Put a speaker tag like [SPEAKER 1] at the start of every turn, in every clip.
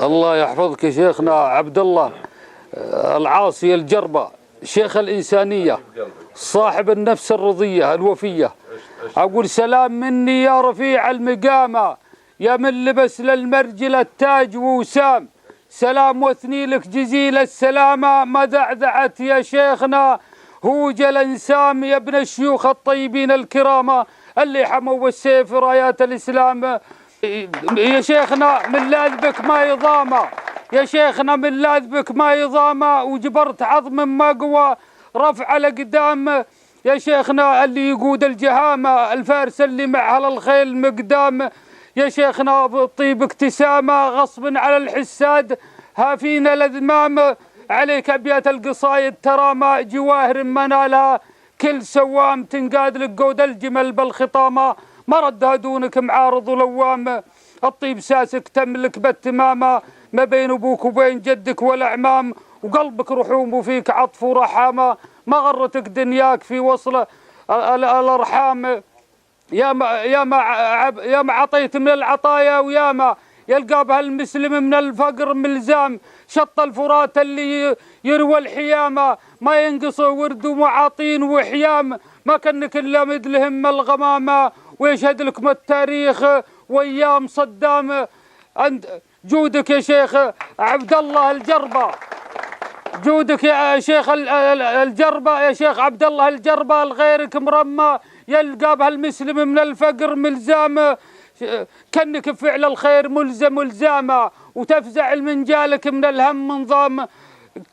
[SPEAKER 1] الله يحفظك يا شيخنا عبد الله العاصي الجربة، شيخ الإنسانية، صاحب النفس الرضية الوفية. أقول سلام مني يا رفيع المقامة، يا من لبس للمرجل التاج ووسام. سلام وثني لك جزيل السلامة، ما ذعذعت يا شيخنا هوج الانسام. يا ابن الشيوخ الطيبين الكرامة اللي حموا بالسيف رايات الإسلام. يا شيخنا من لاذ بك ما يضامه، يا شيخنا من لاذ بك ما يضامه، وجبرت عظم ما قوى رفع الأقدام. يا شيخنا اللي يقود الجهامة، الفارس اللي معها الخيل مقدام. يا شيخنا بطيب ابتسامة غصب على الحساد، هافينا الأذمام. عليك أبيات القصايد ترامى، جواهر منالها كل سوام. تنقاد لك قود الجمل بالخطامة، ما ردها دونك معارض ولوام. الطيب ساسك تملك بالتمامة، ما بين أبوك وبين جدك والأعمام. وقلبك رحوم وفيك عطف ورحامة، ما غرتك دنياك في وصل الأرحام. يا ما عطيت من العطايا، ويا ما يلقى بها المسلم من الفقر ملزام. شط الفرات اللي يروى الحيامة، ما ينقص ورد ومعاطين وحيام. ما كنك الا مثلهم الغمامة، ويشهد لكم التاريخ وايام صدام. عند جودك يا شيخ عبد الله الجربة، جودك يا شيخ الجربة، يا شيخ عبد الله الجربة، لغيرك مرمى يلقى بها المسلم من الفقر ملزام. كنك فعل الخير ملزم الزامه، وتفزع المنجالك من الهم نظام.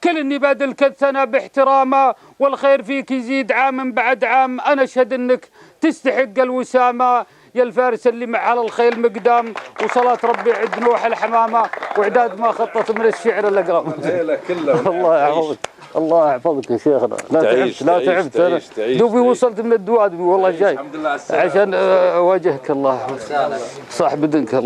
[SPEAKER 1] كل اني بادلك الثنا باحترامه، والخير فيك يزيد عام بعد عام. انا اشهد انك تستحق الوسامه، يا الفارس اللي مع على الخيل مقدام. وصلاة ربي عد نوح الحمامه، وعداد ما خطط من الشعر الاقرام. الله يحفظك، الله يحفظك يا شيخنا. لا تعبت انا دوبي وصلت من الدوادمي والله جاي عشان اواجهك. الله يحفظك صاحب دنك.